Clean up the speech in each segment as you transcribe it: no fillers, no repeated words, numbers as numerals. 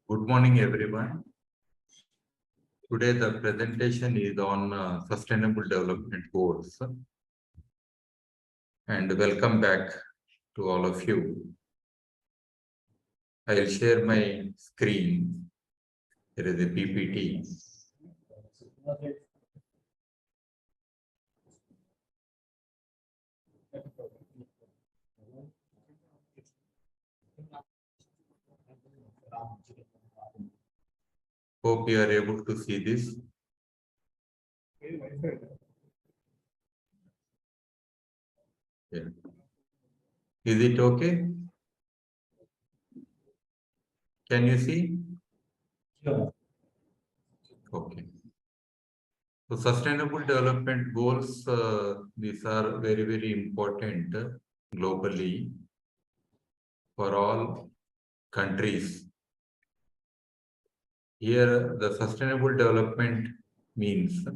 Good morning, everyone. Today, the presentation is on Sustainable Development Goals. And welcome back to all of you. I'll share my screen. There is a PPT. Hope you are able to see this. Yeah. Is it okay? Can you see? Yeah. Okay. So Sustainable Development Goals, these are very, very important globally for all countries. Here, the sustainable development means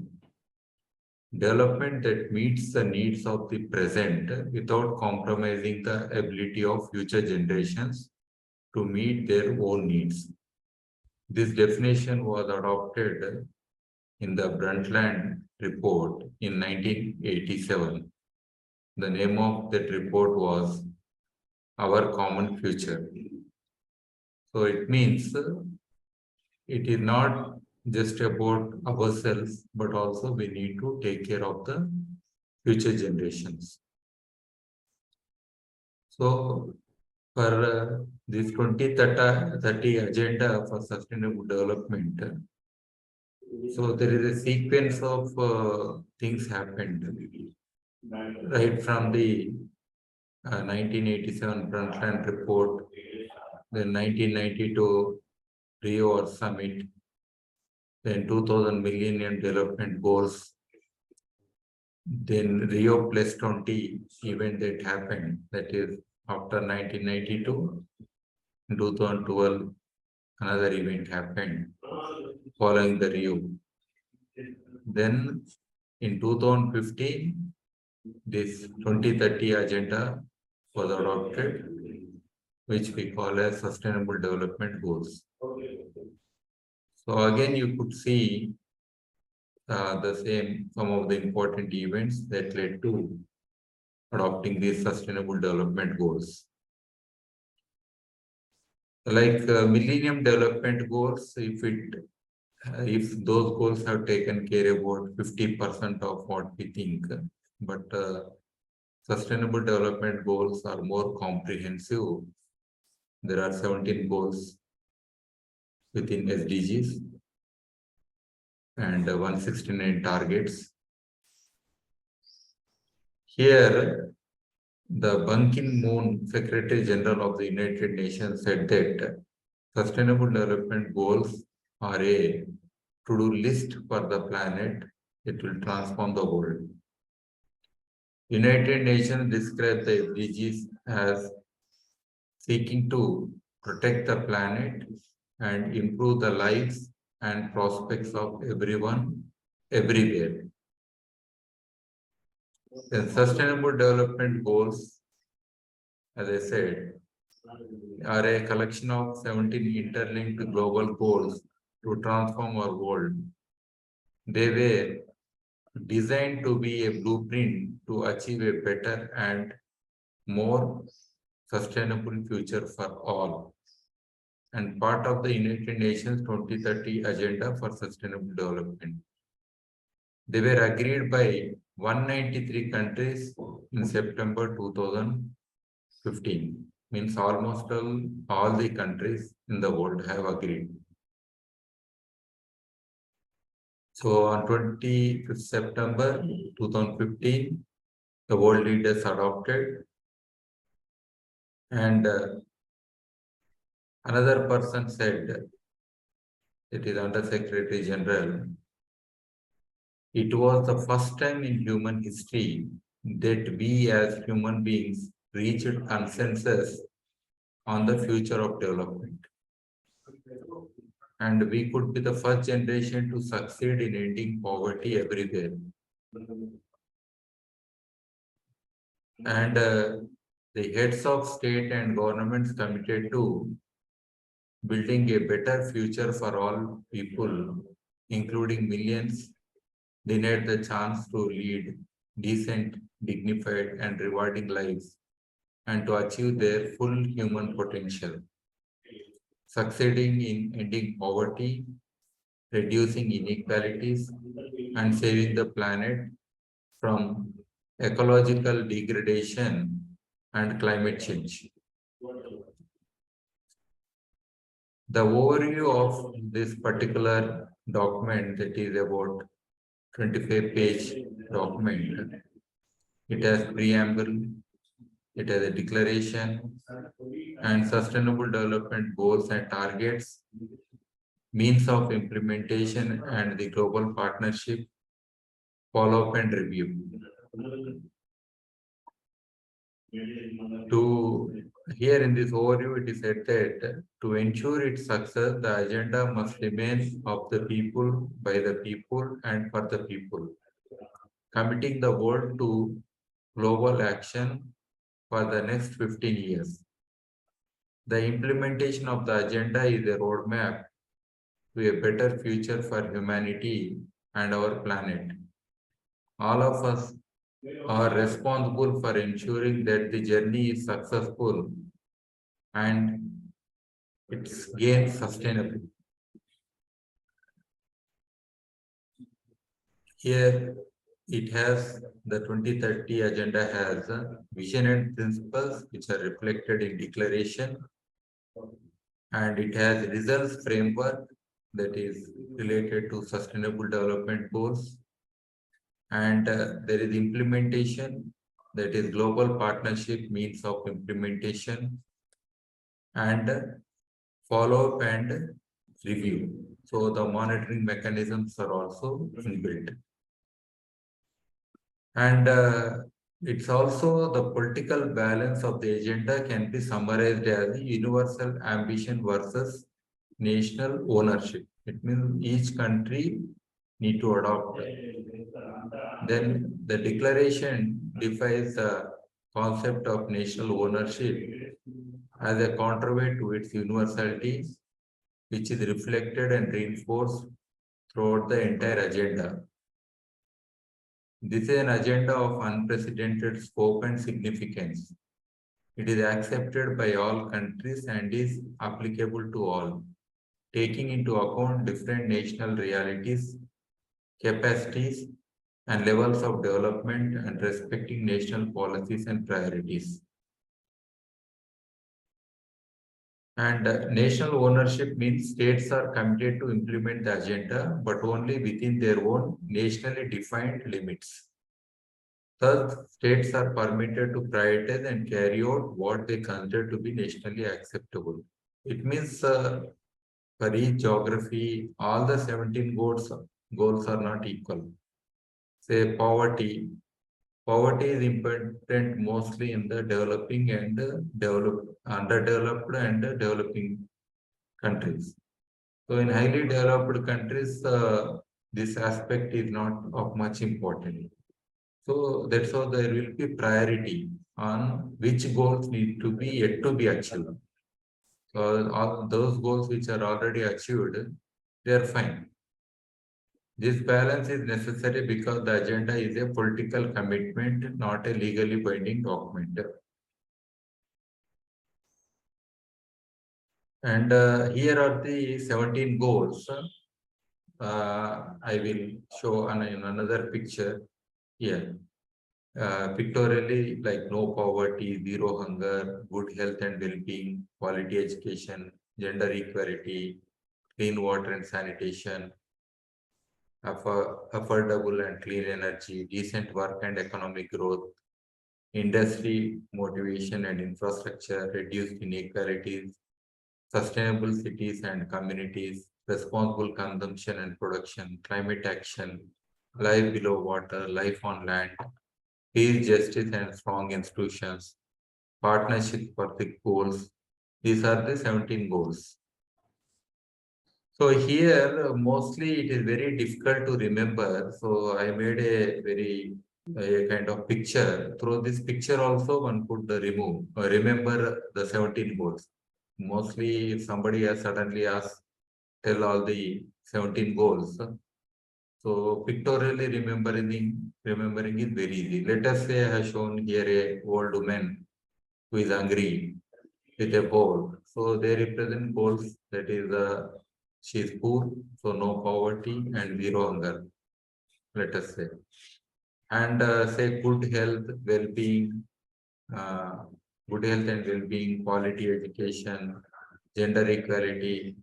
development that meets the needs of the present without compromising the ability of future generations to meet their own needs. This definition was adopted in the Brundtland Report in 1987. The name of that report was Our Common Future. So it means it is not just about ourselves, but also we need to take care of the future generations. So for this 2030 agenda for sustainable development, so there is a sequence of things happened right from the 1987 Brundtland report, then 1992 Rio Earth Summit, then 2000 Millennium Development Goals, then Rio Plus 20 event that happened, that is after 1992, in 2012, another event happened following the Rio. Then in 2015, this 2030 agenda was adopted, which we call as Sustainable Development Goals. So again, you could see some of the important events that led to adopting these Sustainable Development Goals. Like Millennium Development Goals, if those goals have taken care about 50% of what we think, but Sustainable Development Goals are more comprehensive. There are 17 goals within SDGs and 169 targets. Here, the Ban Ki-moon, Secretary General of the United Nations, said that Sustainable Development Goals are a to-do list for the planet. It will transform the world. United Nations describes the SDGs as seeking to protect the planet and improve the lives and prospects of everyone, everywhere. The Sustainable Development Goals, as I said, are a collection of 17 interlinked global goals to transform our world. They were designed to be a blueprint to achieve a better and more sustainable future for all, and part of the United Nations 2030 Agenda for Sustainable Development. They were agreed by 193 countries in September 2015. Means almost all the countries in the world have agreed. So on 25th September 2015, the world leaders adopted, and another person said, it is Under Secretary General, it was the first time in human history that we as human beings reached consensus on the future of development. And we could be the first generation to succeed in ending poverty everywhere. And the heads of state and governments committed to building a better future for all people, including millions denied the chance to lead decent, dignified, and rewarding lives and to achieve their full human potential, succeeding in ending poverty, reducing inequalities, and saving the planet from ecological degradation and climate change. The overview of this particular document, that is about 25-page document, it has preamble, it has a declaration and sustainable development goals and targets, means of implementation and the global partnership, follow-up and review. To here in this overview, it is said that to ensure its success, the agenda must remain of the people, by the people, and for the people, committing the world to global action for the next 15 years. The implementation of the agenda is a roadmap to a better future for humanity and our planet. All of us are responsible for ensuring that the journey is successful and it's gain sustainable. Here it has the 2030 agenda has vision and principles which are reflected in declaration, and it has results framework that is related to sustainable development goals, and there is implementation, that is global partnership means of implementation, and follow-up and review. So the monitoring mechanisms are also inbuilt. And it's also the political balance of the agenda can be summarized as universal ambition versus national ownership. It means each country need to adopt. Then the declaration defines the concept of national ownership as a counterweight to its universality, which is reflected and reinforced throughout the entire agenda. This is an agenda of unprecedented scope and significance. It is accepted by all countries and is applicable to all, taking into account different national realities, capacities, and levels of development and respecting national policies and priorities. And national ownership means states are committed to implement the agenda, but only within their own nationally defined limits. Thus, states are permitted to prioritize and carry out what they consider to be nationally acceptable. It means for each geography, all the 17 goals are not equal. Say poverty. Poverty is important mostly in the developing and underdeveloped and developing countries. So in highly developed countries, this aspect is not of much importance. So that's how there will be priority on which goals need to be yet to be achieved. So all those goals which are already achieved, they are fine. This balance is necessary because the agenda is a political commitment, not a legally binding document. And here are the 17 goals. I will show another picture here. Pictorially, like no poverty, zero hunger, good health and well-being, quality education, gender equality, clean water and sanitation, affordable and clean energy, decent work and economic growth, industry motivation and infrastructure, reduced inequalities, sustainable cities and communities, responsible consumption and production, climate action, life below water, life on land, peace, justice, and strong institutions, partnership for the goals. These are the 17 goals. So here, mostly it is very difficult to remember. So I made a kind of picture. Through this picture also one could remember the 17 goals. Mostly if somebody has suddenly asked, tell all the 17 goals. So pictorially remembering is very easy. Let us say I have shown here a old woman who is hungry with a bowl. So they represent goals, that is she is poor, so no poverty and zero hunger, let us say. And say uh, good health and well-being, quality education, gender equality.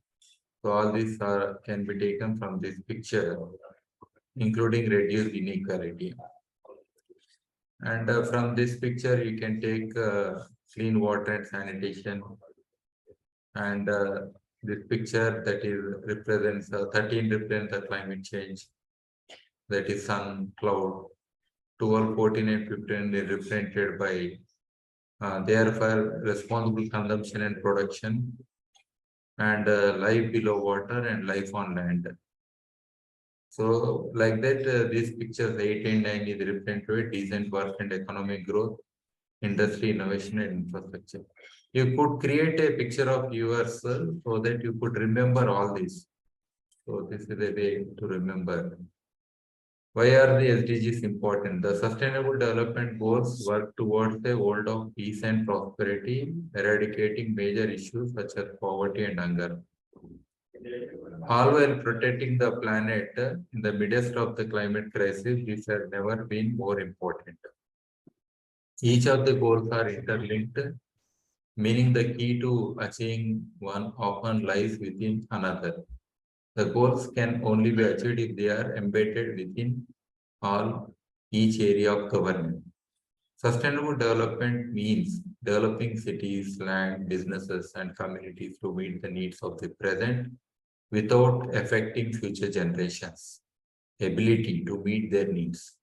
So all these can be taken from this picture, including reduced inequality. And from this picture, you can take clean water and sanitation. And this picture that is represents 13 represents the climate change, that is sun, cloud. 12, 14, and 15 is represented by therefore responsible consumption and production, and life below water and life on land. So like that, these pictures 8 and 9 is represented decent work and economic growth, industry, innovation, and infrastructure. You could create a picture of yourself so that you could remember all this. So this is a way to remember. Why are the SDGs important? The Sustainable Development Goals work towards a world of peace and prosperity, eradicating major issues such as poverty and hunger, all while protecting the planet in the midst of the climate crisis. This has never been more important. Each of the goals are interlinked, meaning the key to achieving one often lies within another. The goals can only be achieved if they are embedded within each area of government. Sustainable development means developing cities, land, businesses, and communities to meet the needs of the present without affecting future generations' ability to meet their needs.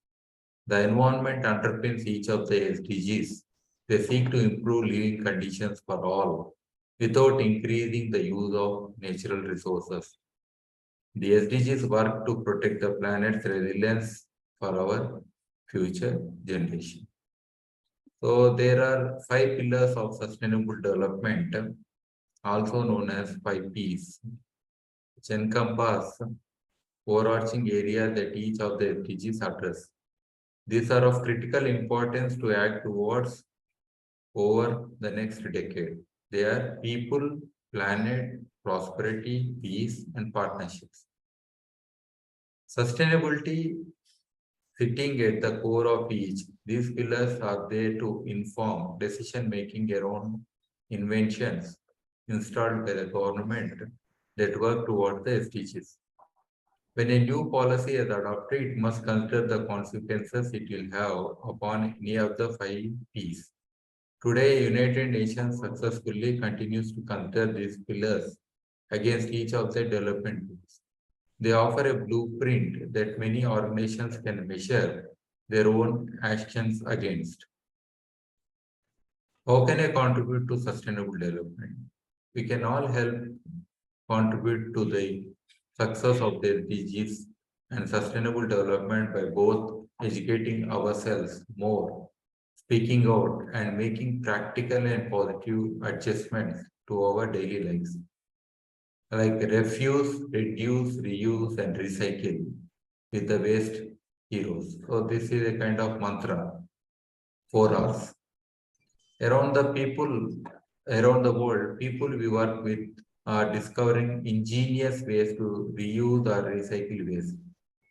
The environment underpins each of the SDGs. They seek to improve living conditions for all without increasing the use of natural resources. The SDGs work to protect the planet's resilience for our future generation. So there are 5 pillars of sustainable development, also known as 5 Ps, which encompass overarching areas that each of the SDGs address. These are of critical importance to act towards over the next decade. They are people, planet, prosperity, peace, and partnerships. Sustainability sitting at the core of each. These pillars are there to inform decision making around inventions installed by the government that work toward the SDGs. When a new policy is adopted, it must consider the consequences it will have upon any of the 5 Ps. Today, United Nations successfully continues to consider these pillars against each of the development goals. They offer a blueprint that many organizations can measure their own actions against. How can I contribute to sustainable development? We can all help contribute to the success of the SDGs and sustainable development by both educating ourselves more, speaking out, and making practical and positive adjustments to our daily lives. Like refuse, reduce, reuse, and recycle with the waste heroes. So this is a kind of mantra for us. Around the world, people we work with are discovering ingenious ways to reuse or recycle waste.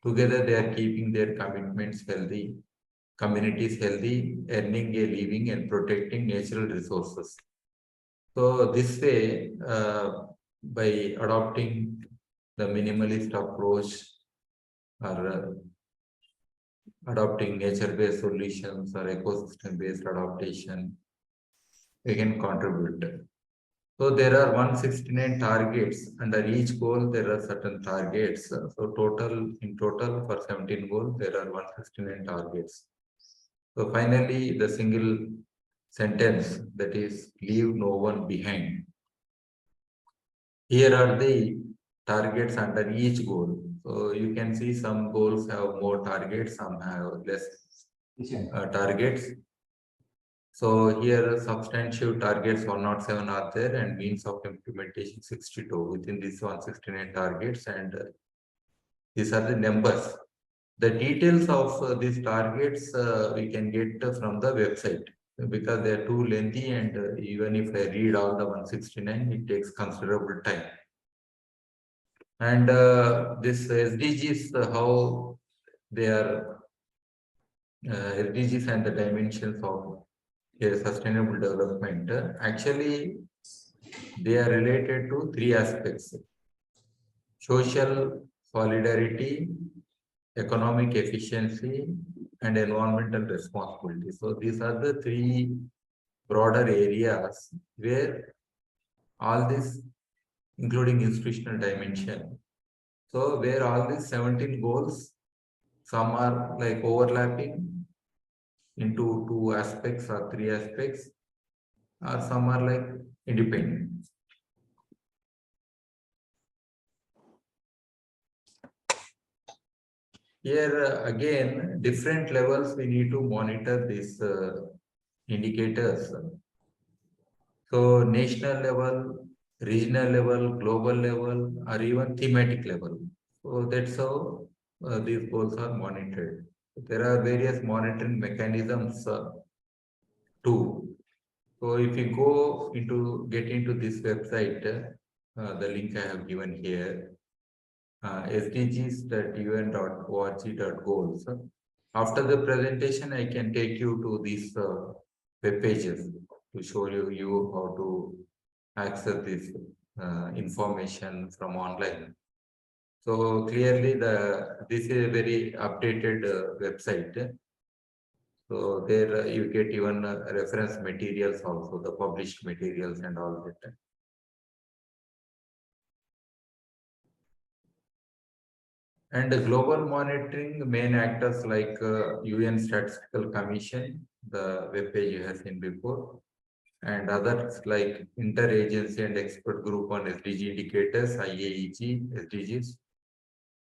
Together, they are keeping their commitments healthy, communities healthy, earning a living, and protecting natural resources. So this way, by adopting the minimalist approach or adopting nature-based solutions or ecosystem-based adaptation, we can contribute. So there are 169 targets. Under each goal, there are certain targets. So in total for 17 goals, there are 169 targets. So finally, the single sentence, that is, leave no one behind. Here are the targets under each goal. So you can see some goals have more targets, some have less targets. So here substantive targets 107 are there and means of implementation 62 within these 169 targets, and these are the numbers. The details of these targets we can get from the website because they are too lengthy, and even if I read all the 169, it takes considerable time. And this SDGs, how they are SDGs and the dimensions of sustainable development, actually they are related to three aspects: social solidarity, economic efficiency, and environmental responsibility. So these are the three broader areas where all this, including institutional dimension. So where all these 17 goals, some are like overlapping into two aspects or three aspects, or some are like independent. Here again, different levels we need to monitor these indicators. So national level, regional level, global level, or even thematic level. So that's how these goals are monitored. There are various monitoring mechanisms too. So if you get into this website, the link I have given here, sdgs.un.org.goals. After the presentation, I can take you to these web pages to show you how to access this information from online. So clearly, this is a very updated website. So there you get even reference materials also, the published materials and all that. And the global monitoring main actors like UN Statistical Commission, the web page you have seen before, and others like Interagency and Expert Group on SDG Indicators, IAEG, SDGs,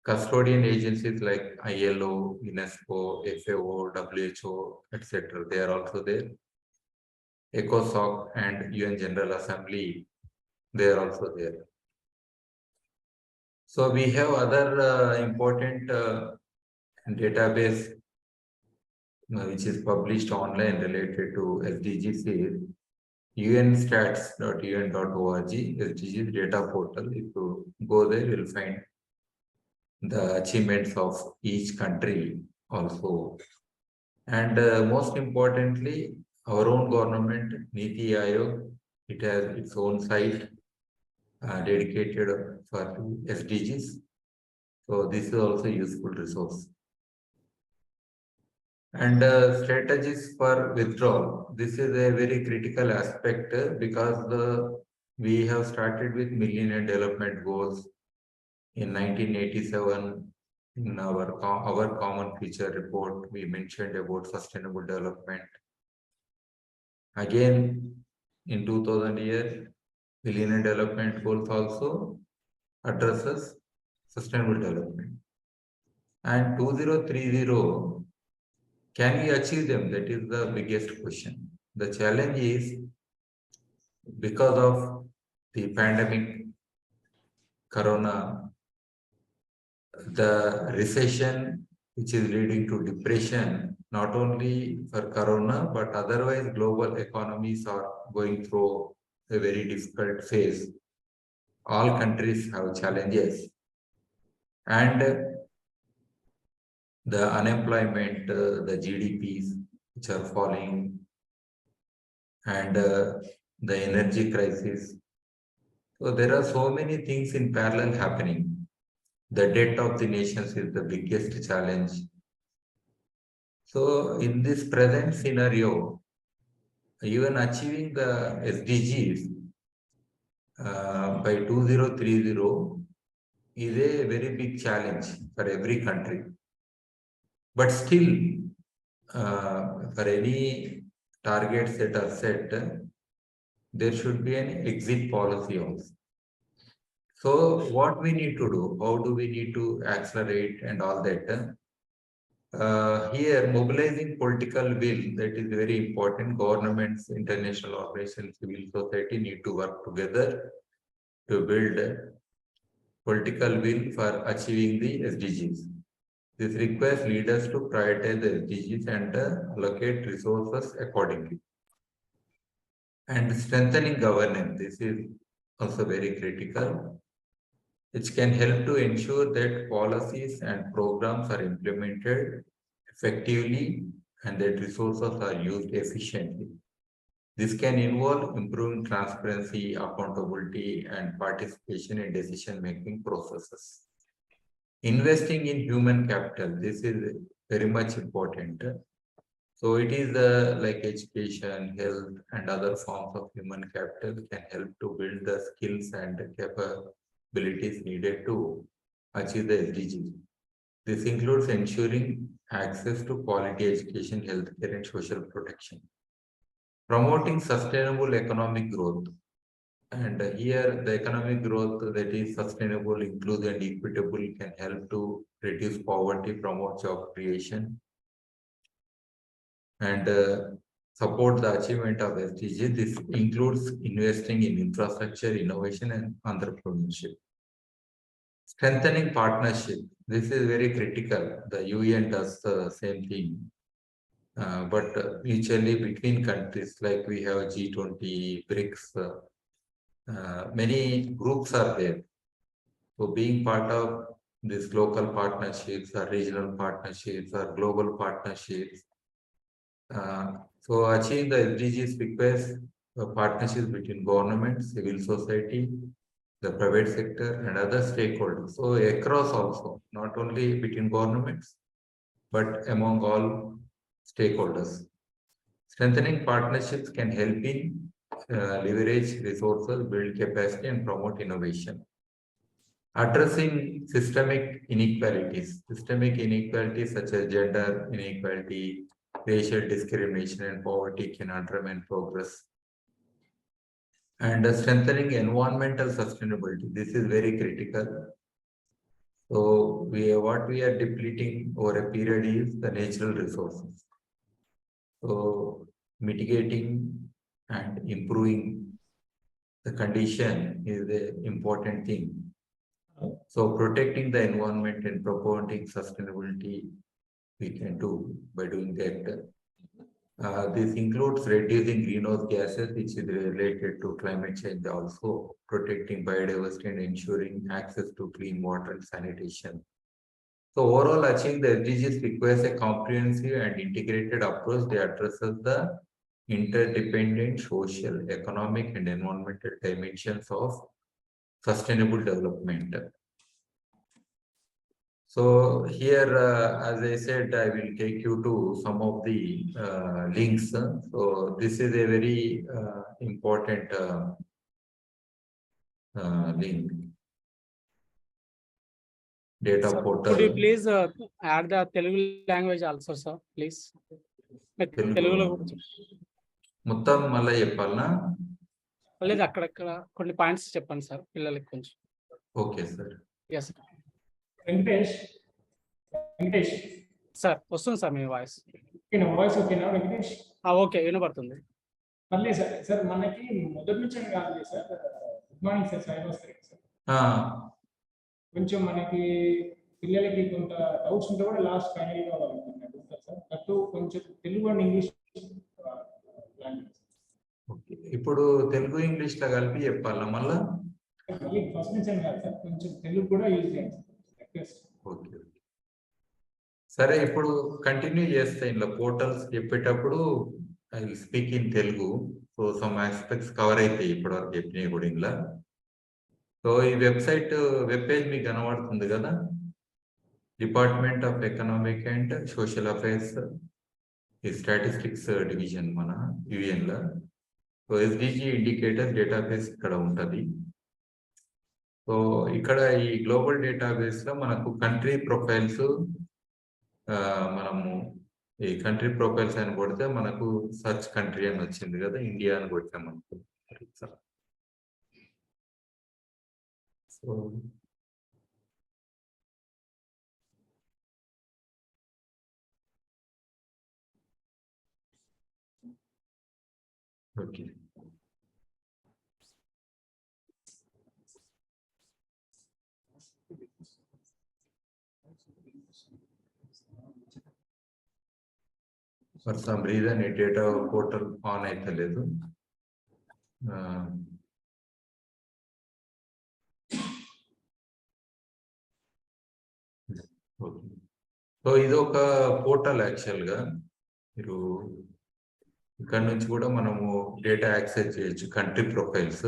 custodian agencies like ILO, UNESCO, FAO, WHO, etc. They are also there. ECOSOC and UN General Assembly, they are also there. So we have other important database which is published online related to SDGs is unstats.un.org, SDGs data portal. If you go there, you'll find the achievements of each country also. And most importantly, our own government, Niti Aayog, it has its own site dedicated for SDGs. So this is also a useful resource. And strategies for withdrawal. This is a very critical aspect because we have started with Millennium Development Goals in 1987. In our Common Future report, we mentioned about sustainable development. Again, in 2000 year, Millennium Development Goals also addresses sustainable development. And 2030, can we achieve them? That is the biggest question. The challenge is because of the pandemic, Corona, the recession, which is leading to depression, not only for Corona, but otherwise global economies are going through a very difficult phase. All countries have challenges. And the unemployment, the GDPs, which are falling, and the energy crisis. So there are so many things in parallel happening. The debt of the nations is the biggest challenge. So in this present scenario, even achieving the SDGs by 2030 is a very big challenge for every country. But still, for any targets that are set, there should be an exit policy also. So what we need to do, how do we need to accelerate and all that? Here, mobilizing political will, that is very important. Governments, international organizations, civil society need to work together to build political will for achieving the SDGs. This requires leaders to prioritize the SDGs and allocate resources accordingly. And strengthening governance, this is also very critical, which can help to ensure that policies and programs are implemented effectively and that resources are used efficiently. This can involve improving transparency, accountability, and participation in decision-making processes. Investing in human capital, this is very much important. So it is like education, health, and other forms of human capital can help to build the skills and capabilities needed to achieve the SDGs. This includes ensuring access to quality education, healthcare, and social protection. Promoting sustainable economic growth. And here the economic growth that is sustainable, inclusive, and equitable can help to reduce poverty, promote job creation, and support the achievement of SDGs. This includes investing in infrastructure, innovation, and entrepreneurship. Strengthening partnership. This is very critical. The UN does the same thing. But mutually between countries, like we have G20, BRICS, many groups are there. So being part of these local partnerships or regional partnerships or global partnerships, so achieving the SDGs requires partnerships between government, civil society, the private sector, and other stakeholders. So across also, not only between governments, but among all stakeholders. Strengthening partnerships can help in leverage resources, build capacity, and promote innovation. Addressing systemic inequalities. Systemic inequalities such as gender inequality, racial discrimination, and poverty can undermine progress. And strengthening environmental sustainability. This is very critical. So what we are depleting over a period is the natural resources. So mitigating and improving the condition is the important thing. So protecting the environment and promoting sustainability we can do by doing that. This includes reducing greenhouse gases, which is related to climate change also, protecting biodiversity and ensuring access to clean water and sanitation. So overall, achieving the SDGs requires a comprehensive and integrated approach that addresses the interdependent social, economic, and environmental dimensions of sustainable development. So here, as I said, I will take you to some of the links. So this is a very important link. Data Sir, portal. could you please add the Telugu language also, sir, please? తెలుగులో మొత్తం మళ్ళీ చెప్పాలనా? లేదు, అక్కడక్కడ కొన్ని points చెప్పండి sir పిల్లలకి కొంచెం. Okay sir. Yes Venkatesh sir, వస్తుంది సార్ మీ వాయిస్. వాయిస్ ఓకేనా వెంకటేష్? ఓకే, వినపడుతుంది. పర్లేదు సార్. సార్ మనకి మొదటి నుంచి కాదు sir. Good morning sir, Saibhaskar sir. కొంచెం మనకి పిల్లలకి కొంత డౌట్స్ ఉంటే కూడా లాస్ట్ ఫైనల్ గా అడుగుతారు సార్. అటు కొంచెం తెలుగు అండ్ ఇంగ్లీష్ లాంగ్వేజ్. ఇప్పుడు తెలుగు ఇంగ్లీష్ లో కలిపి చెప్పాలా మళ్ళా? ఫస్ట్ నుంచి కాదు సార్, కొంచెం తెలుగు కూడా యూజ్ చేయండి. ఓకే, సరే. ఇప్పుడు కంటిన్యూ చేస్తే ఇంట్లో పోర్టల్స్ చెప్పేటప్పుడు I will speak in Telugu. So some aspects cover అవుతాయి ఇప్పటివరకు చెప్పినవి కూడా ఇంట్లో. సో ఈ వెబ్సైట్ వెబ్ పేజ్ మీకు కనబడుతుంది కదా, department of economic and social affairs, ఈ స్టాటిస్టిక్స్ డివిజన్ మన యుఎన్ లో. సో ఎస్డిజి ఇండికేటర్ డేటాబేస్ ఇక్కడ ఉంటుంది. సో ఇక్కడ ఈ గ్లోబల్ డేటాబేస్ లో మనకు కంట్రీ ప్రొఫైల్స్, మనము ఈ కంట్రీ ప్రొఫైల్స్ అని కొడితే మనకు సర్చ్ కంట్రీ అని వచ్చింది కదా, ఇండియా అని కొట్టాం మనకు. So okay. For some reason ఈ డేటా పోర్టల్ ఆన్ అయితే లేదు. సో ఇది ఒక పోర్టల్ యాక్చువల్గా. మీరు ఇక్కడ నుంచి కూడా మనము డేటా యాక్సెస్ చేయొచ్చు, కంట్రీ ప్రొఫైల్స్.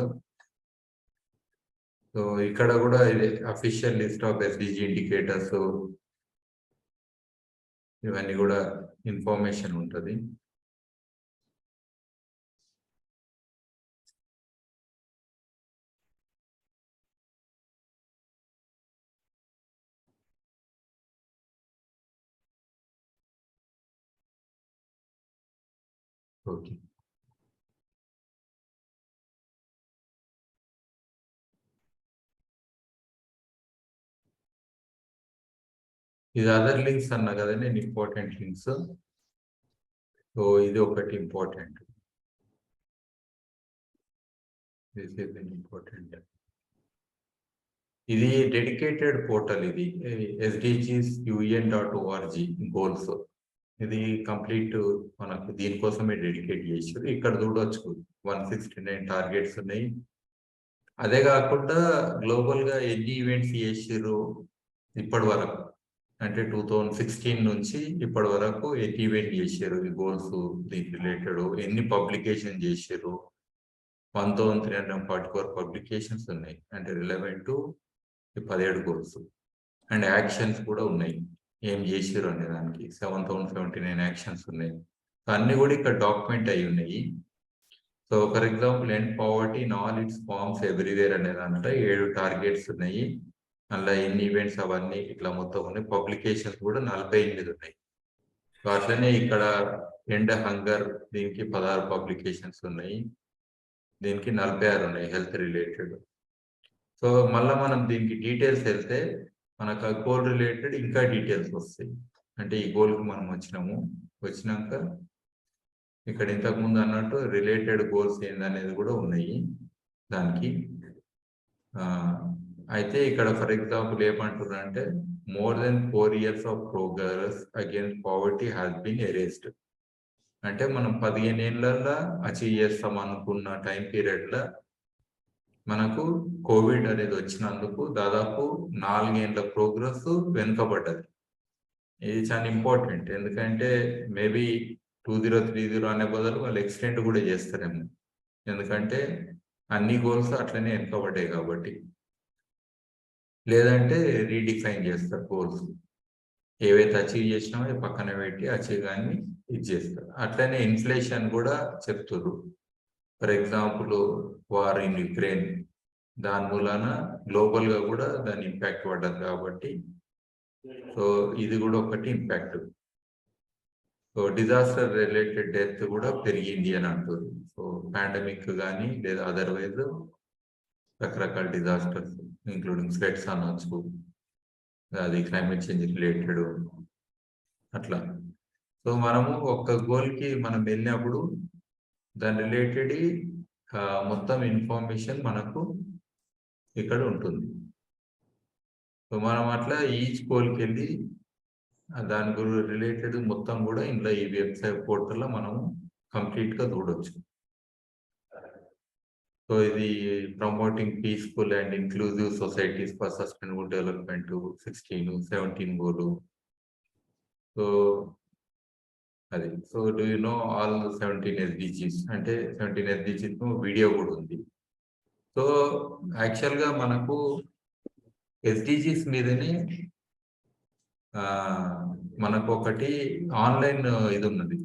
సో ఇక్కడ కూడా ఇది official list of SDG indicators, ఇవన్నీ కూడా ఇన్ఫర్మేషన్ ఉంటుంది. ఓకే. ఇది అదర్ లింక్స్ అన్నా కదా నేను, ఇంపార్టెంట్ లింక్స్. సో ఇది ఒకటి ఇంపార్టెంట్. This is important. ఇది డెడికేటెడ్ పోర్టల్. ఇది SDGs UN.org గోల్స్. ఇది కంప్లీట్ మనకు దీనికోసమే డెడికేట్ చేశారు. ఇక్కడ చూడవచ్చు 169 టార్గెట్స్ ఉన్నాయి. అదే కాకుండా గ్లోబల్ గా ఎన్ని ఈవెంట్స్ చేసారు ఇప్పటి వరకు, అంటే 2016 నుంచి ఇప్పటి వరకు ఎన్ని ఈవెంట్ చేశారు ఈ గోల్స్ దీనికి రిలేటెడ్, ఎన్ని పబ్లికేషన్ చేశారు. 1344 పబ్లికేషన్స్ ఉన్నాయి, అంటే రిలవెంట్ 17 గోల్స్. అండ్ యాక్షన్స్ కూడా ఉన్నాయి, ఏం చేశారు అనే దానికి 7079 యాక్షన్స్ ఉన్నాయి. అన్ని కూడా ఇక్కడ డాక్యుమెంట్ అయి ఉన్నాయి. So for example end poverty in all its forms everywhere అనే దాంట్లో 7 టార్గెట్స్ ఉన్నాయి. అందులో ఎన్ని ఈవెంట్స్ అవన్నీ ఇట్లా మొత్తం ఉన్నాయి. పబ్లికేషన్స్ కూడా 48 ఉన్నాయి. సో అట్లనే ఇక్కడ ఎండ్ హంగర్, దీనికి 16 పబ్లికేషన్స్ ఉన్నాయి. దీనికి 46 ఉన్నాయి హెల్త్ రిలేటెడ్. సో మళ్ళీ మనం దీనికి డీటెయిల్స్ వెళ్తే మనకు ఆ గోల్ రిలేటెడ్ ఇంకా డీటెయిల్స్ వస్తాయి. అంటే ఈ గోల్కి మనం వచ్చినాక ఇక్కడ ఇంతకుముందు అన్నట్టు రిలేటెడ్ గోల్స్ ఏందనేది కూడా ఉన్నాయి దానికి. అయితే ఇక్కడ ఫర్ ఎగ్జాంపుల్ ఏమంటున్నారు అంటే more than 4 years of progress against poverty has been erased. అంటే మనం 15 ఏళ్ళల్లో అచీవ్ చేస్తాం అనుకున్న టైం పీరియడ్లో మనకు కోవిడ్ అనేది వచ్చినందుకు దాదాపు 4 ఏళ్ళ ప్రోగ్రెస్ వెనుకబడ్డది. ఇది చాలా ఇంపార్టెంట్. ఎందుకంటే మేబీ 2030 అనే బదులు వాళ్ళు ఎక్స్టెండ్ కూడా చేస్తారేమో, ఎందుకంటే అన్ని గోల్స్ అట్లనే వెనుకబడ్డాయి కాబట్టి. లేదంటే రీడిఫైన్ చేస్తారు గోల్స్, ఏవైతే అచీవ్ చేసినామో పక్కన పెట్టి అచీవ్ కానీ ఇది చేస్తారు. అట్లనే ఇన్ఫ్లేషన్ కూడా చెప్తారు. For example war in Ukraine, దాని మూలాన గ్లోబల్ గా కూడా దాని ఇంపాక్ట్ పడ్డది కాబట్టి. సో ఇది కూడా ఒకటి impact. So disaster related death కూడా పెరిగింది అని అంటారు. సో పాండమిక్ కానీ లేదా అదర్వైజ్ రకరకాల డిజాస్టర్స్ ఇంక్లూడింగ్ ఫ్లడ్స్ అనొచ్చు, అది క్లైమేట్ చేంజ్ రిలేటెడ్ అట్లా. సో మనము ఒక్క గోల్కి మనం వెళ్ళినప్పుడు దాని రిలేటెడ్ మొత్తం ఇన్ఫర్మేషన్ మనకు ఇక్కడ ఉంటుంది. సో మనం అట్లా ఈచ్ గోల్కి వెళ్ళి దాని గురించి రిలేటెడ్ మొత్తం కూడా ఇందులో ఈ వెబ్సైట్ పోర్టల్లో మనము కంప్లీట్గా చూడవచ్చు. సో ఇది promoting peaceful and inclusive societies for sustainable development 16, 17 goal. So అది. So do you know all 17 SDGs? అంటే 17 SDGs వీడియో కూడా ఉంది. సో యాక్చువల్గా మనకు SDGs మీదనే మనకు ఒకటి ఆన్లైన్ ఇది ఉన్నది.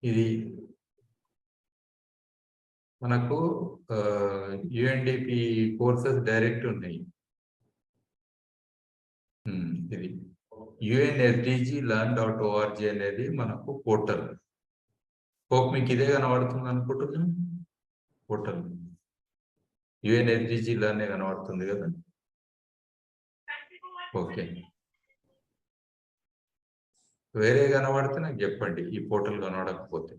ఇది మనకు UNDP కోర్సెస్ డైరెక్ట్ ఉన్నాయి. ఇది UNSDGlearn.org అనేది మనకు పోర్టల్. హోప్ మీకు ఇదే కనబడుతుంది అనుకుంటున్నాను. పోర్టల్ UNSDG Learn కనబడుతుంది కదా. ఓకే, వేరే కనబడితే నాకు చెప్పండి, ఈ పోర్టల్ కనబడకపోతే.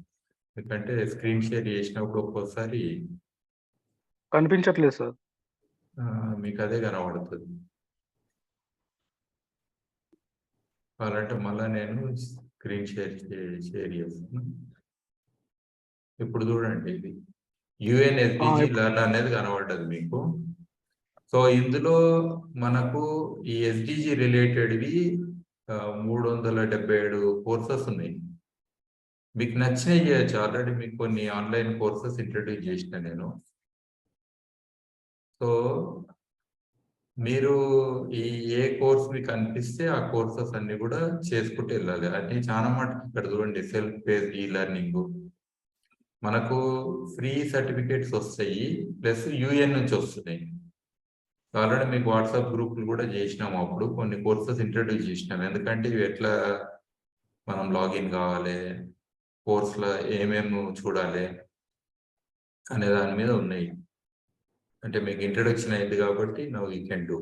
ఎందుకంటే స్క్రీన్ షేర్ చేసినప్పుడు ఒక్కోసారి కనిపించట్లేదు సార్. మీకు అదే కనబడుతుంది. అలాంటి మళ్ళీ నేను స్క్రీన్ షేర్ చేస్తాను. ఇప్పుడు చూడండి, ఇది యుఎన్ఎస్డిజి లర్న్ అనేది కనబడ్డది మీకు. సో ఇందులో మనకు ఈ ఎస్డిజి రిలేటెడ్వి 377 కోర్సెస్ ఉన్నాయి. మీకు నచ్చినవి చేయొచ్చు. ఆల్రెడీ మీకు కొన్ని ఆన్లైన్ కోర్సెస్ ఇంట్రడ్యూస్ చేసిన నేను. సో మీరు ఏ కోర్స్ మీకు అనిపిస్తే ఆ కోర్సెస్ అన్ని కూడా చేసుకుంటూ వెళ్ళాలి. అన్ని చాలా మటుకు ఇక్కడ చూడండి, సెల్ఫ్ బేస్డ్ ఈ లెర్నింగ్ మనకు ఫ్రీ సర్టిఫికేట్స్ వస్తాయి, ప్లస్ యుఎన్ నుంచి వస్తున్నాయి. ఆల్రెడీ మీకు వాట్సాప్ గ్రూపులు కూడా చేసినాము, అప్పుడు కొన్ని కోర్సెస్ ఇంట్రడ్యూస్ చేసినాము. ఎందుకంటే ఇవి ఎట్లా మనం లాగిన్ కావాలి, కోర్సులో ఏమేమి చూడాలి అనే దాని మీద ఉన్నాయి. అంటే మీకు ఇంట్రడక్షన్ అయింది కాబట్టి నౌ యూ కెన్ డూ.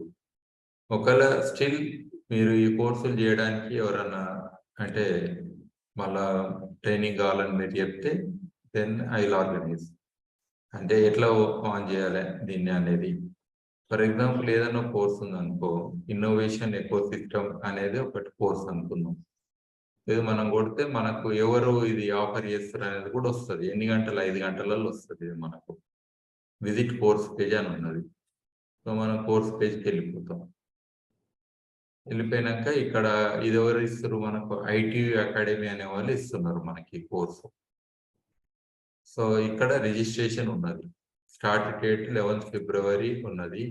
ఒకవేళ స్టిల్ మీరు ఈ కోర్సులు చేయడానికి ఎవరన్నా అంటే మళ్ళా ట్రైనింగ్ కావాలని మీరు చెప్తే దెన్ ఐ విల్ ఆర్గనైజ్. అంటే ఎట్లా ఆన్ చేయాలి దీన్ని అనేది. ఫర్ ఎగ్జాంపుల్ ఏదైనా కోర్స్ ఉందనుకో, ఇన్నోవేషన్ ఎకో సిస్టమ్ అనేది ఒకటి కోర్స్ అనుకుందాం. ఇది మనం కొడితే మనకు ఎవరు ఇది ఆఫర్ చేస్తారు అనేది కూడా వస్తుంది. ఎన్ని గంటలు? 5 గంటలలో వస్తుంది. ఇది మనకు విజిట్ కోర్స్ పేజ్ అని ఉన్నది. సో మనం కోర్స్ పేజ్కి వెళ్ళిపోతాం. వెళ్ళిపోయినాక ఇక్కడ ఇది ఎవరు ఇస్తారు మనకు? ఐటీ అకాడమీ అనే వాళ్ళు ఇస్తున్నారు మనకి కోర్సు. సో ఇక్కడ రిజిస్ట్రేషన్ ఉన్నది. స్టార్ట్ డేట్ 11th ఫిబ్రవరి ఉన్నది.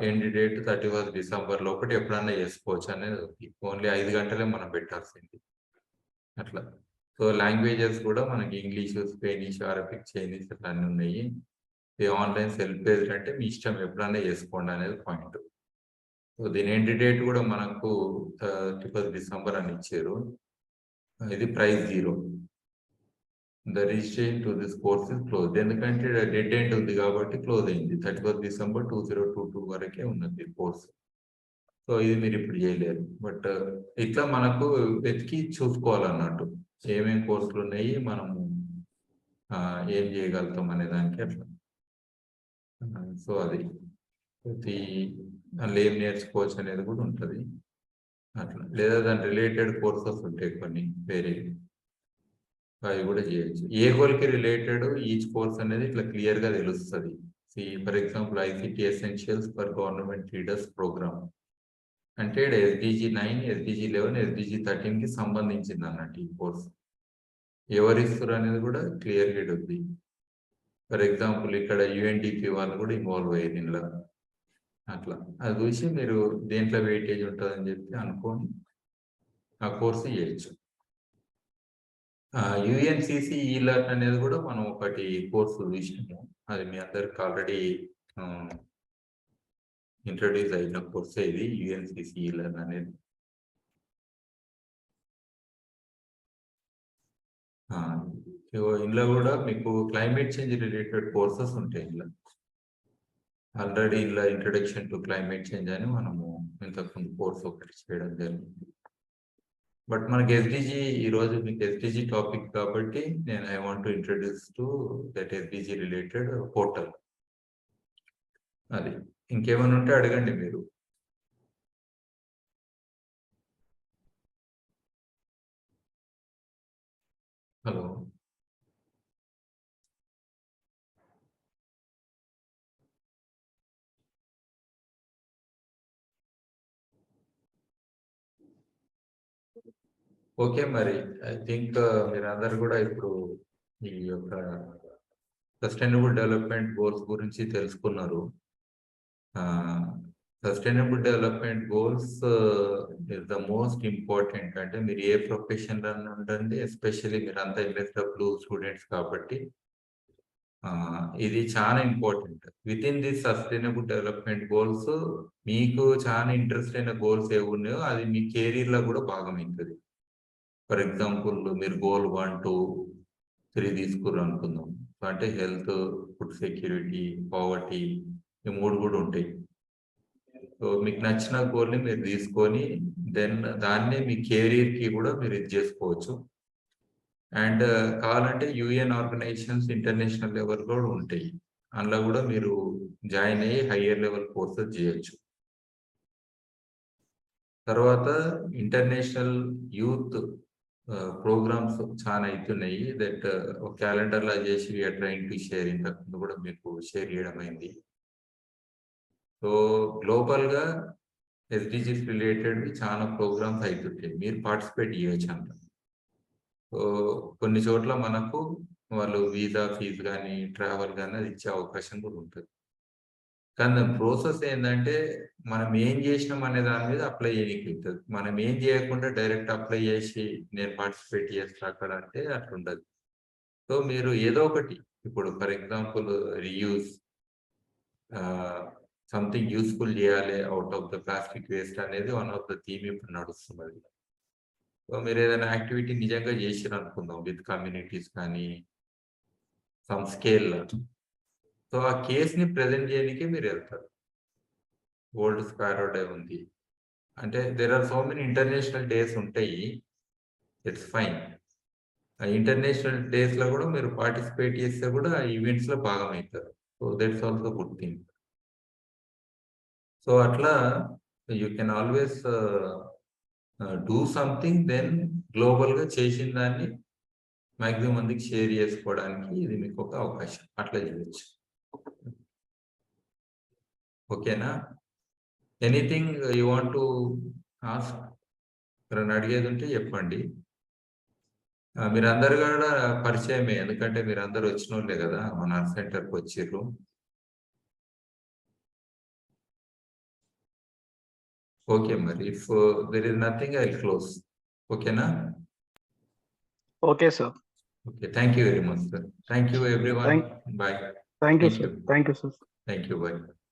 ఎండ్ డేట్ 31st డిసెంబర్ లోపల ఎప్పుడన్నా చేసుకోవచ్చు అనేది. ఓన్లీ 5 గంటలే మనం పెట్టాల్సింది అట్లా. సో లాంగ్వేజెస్ కూడా మనకి ఇంగ్లీష్, స్పానిష్, అరబిక్, చైనీస్ అట్లా అన్నీ ఉన్నాయి. ఇది ఆన్లైన్ సెల్ఫ్ బేస్డ్ అంటే మీ ఇష్టం, ఎప్పుడన్నా చేసుకోండి అనేది పాయింట్. సో దీని ఎండ్ డేట్ కూడా మనకు 31st డిసెంబర్ అని ఇచ్చారు. ఇది price 0. The registration to this course is close. ఎందుకంటే డెడ్ ఎండ్ ఉంది కాబట్టి క్లోజ్ అయింది. 31st డిసెంబర్ 2022 వరకే ఉన్నది కోర్స్. సో ఇది మీరు ఇప్పుడు చేయలేరు. బట్ ఇట్లా మనకు వెతికి చూసుకోవాలన్నట్టు ఏమేమి కోర్సులు ఉన్నాయి, మనము ఏం చేయగలుగుతాం అనే దానికి అట్లా. సో అది ప్రతి అందులో ఏం నేర్చుకోవచ్చు అనేది కూడా ఉంటుంది అట్లా. లేదా దాని రిలేటెడ్ కోర్సెస్ ఉంటాయి కొన్ని వేరే, అవి కూడా చేయొచ్చు. ఏ గోల్కి రిలేటెడ్ ఈచ్ కోర్స్ అనేది ఇట్లా క్లియర్ గా తెలుస్తుంది. For example ICT essentials for government leaders programme అంటే ఎస్డిజి 9, ఎస్డిజి 11, ఎస్డిజి 13 కి సంబంధించింది అన్నట్టు ఈ కోర్స్. ఎవరు ఇస్తారు అనేది కూడా క్లియర్గా ఉంది. ఫర్ ఎగ్జాంపుల్ ఇక్కడ యుఎన్డిపి వాళ్ళు కూడా ఇన్వాల్వ్ అయ్యారు ఇందులో అట్లా. అది చూసి మీరు దేంట్లో వెయిటేజ్ ఉంటుందని చెప్పి అనుకోని ఆ కోర్సు చేయొచ్చు. యుఎన్సిసి ఈ లర్న్ అనేది కూడా మనం ఒకటి కోర్సు చూసినాము. అది మీ అందరికి ఆల్రెడీ ఇంట్రడ్యూస్ అయిన కోర్సే ఇది యుఎన్సిసి ఈ లర్న్ అనేది. ఇందులో కూడా మీకు క్లైమేట్ చేంజ్ రిలేటెడ్ కోర్సెస్ ఉంటాయి. ఇందులో ఆల్రెడీ ఇలా ఇంట్రడక్షన్ టు క్లైమేట్ చేంజ్ అని మనము ఇంతకుముందు కోర్స్ ఒకటి చేయడం జరిగింది. బట్ మనకి ఎస్డిజి ఈరోజు మీకు ఎస్డిజి టాపిక్ కాబట్టి నేను I want to introduce to that SDG related portal. అది ఇంకేమైనా ఉంటే అడగండి మీరు. Hello, okay. మరి ఐ థింక్ మీరందరూ కూడా ఇప్పుడు ఈ యొక్క సస్టైనబుల్ డెవలప్మెంట్ గోల్స్ గురించి తెలుసుకున్నారు. Sustainable development goals is the most important. అంటే మీరు ఏ ప్రొఫెషన్ లో ఉండండి, ఎస్పెషల్లీ మీరు అంతా ఎంఎస్డబ్ల్యూ స్టూడెంట్స్ కాబట్టి ఇది చాలా important. With in this sustainable development goals మీకు చాలా ఇంట్రెస్ట్ అయిన గోల్స్ ఏవి ఉన్నాయో అది మీ కెరీర్ లో కూడా భాగం అవుతుంది. ఫర్ ఎగ్జాంపుల్ మీరు గోల్ 1, 2, 3 తీసుకుర్రు అనుకుందాం. అంటే హెల్త్, ఫుడ్ సెక్యూరిటీ, పావర్టీ, ఈ 3 కూడా ఉంటాయి. సో మీకు నచ్చిన గోల్ని మీరు తీసుకొని దెన్ దాన్ని మీ కెరీర్ కి కూడా మీరు ఇది చేసుకోవచ్చు. అండ్ కావాలంటే యుఎన్ ఆర్గనైజేషన్స్ ఇంటర్నేషనల్ లెవెల్ కూడా ఉంటాయి, అందులో కూడా మీరు జాయిన్ అయ్యి హయ్యర్ లెవెల్ కోర్సెస్ చేయొచ్చు. తర్వాత ఇంటర్నేషనల్ యూత్ ప్రోగ్రామ్స్ చాలా అవుతున్నాయి, దట్ ఒక క్యాలెండర్ లా చేసి వీఆర్ ట్రైంగ్ టు షేర్, ఇంతకుముందు కూడా మీకు షేర్ చేయడం అయింది. సో గ్లోబల్ గా ఎస్డిజిస్ రిలేటెడ్ చాలా ప్రోగ్రామ్స్ అవుతుంటాయి, మీరు పార్టిసిపేట్ చేయొచ్చు అంట. సో కొన్ని చోట్ల మనకు వాళ్ళు వీసా ఫీజు కానీ ట్రావెల్ కానీ అది ఇచ్చే అవకాశం కూడా ఉంటుంది. కానీ దాని ప్రాసెస్ ఏంటంటే మనం ఏం చేసినాం అనే దాని మీద అప్లై చేయడానికి ఉంటుంది. మనం ఏం చేయకుండా డైరెక్ట్ అప్లై చేసి నేను పార్టిసిపేట్ చేస్తా అక్కడ అంటే అట్లా ఉండదు. సో మీరు ఏదో ఒకటి, ఇప్పుడు for example reuse, something useful చేయాలి out of the plastic waste అనేది వన్ ఆఫ్ ద థీమ్ ఇప్పుడు నడుస్తున్నది. సో మీరు ఏదైనా యాక్టివిటీ నిజంగా చేసిరు అనుకుందాం విత్ కమ్యూనిటీస్ కానీ సమ్ స్కేల్, సో ఆ కేసుని ప్రజెంట్ చేయడానికి మీరు వెళ్తారు. వరల్డ్ స్పారో డే ఉంది అంటే there are so many international days ఉంటాయి, ఇట్స్ ఫైన్. ఆ ఇంటర్నేషనల్ డేస్ లో కూడా మీరు పార్టిసిపేట్ చేస్తే కూడా ఆ ఈవెంట్స్ లో భాగమవుతారు. So that's also good thing. So అట్లా you can always do something, then global గా చేసిన దాన్ని మాక్సిమం మందికి షేర్ చేసుకోవడానికి ఇది మీకు ఒక అవకాశం, అట్లా చేయొచ్చు. ఓకేనా? Anything you want to ask? ఎవరైనా అడిగేది ఉంటే చెప్పండి. మీరందరు కూడా పరిచయమే, ఎందుకంటే మీరందరూ వచ్చిన వాళ్ళే కదా మన సెంటర్కి వచ్చిర్రు. ఓకే మరి, if there is nothing I will close. ఓకేనా? Okay, sir. Okay, thank you very much, sir. Thank you everyone. Bye. Thank you, sir. Thank you, sir. Thank you. Bye.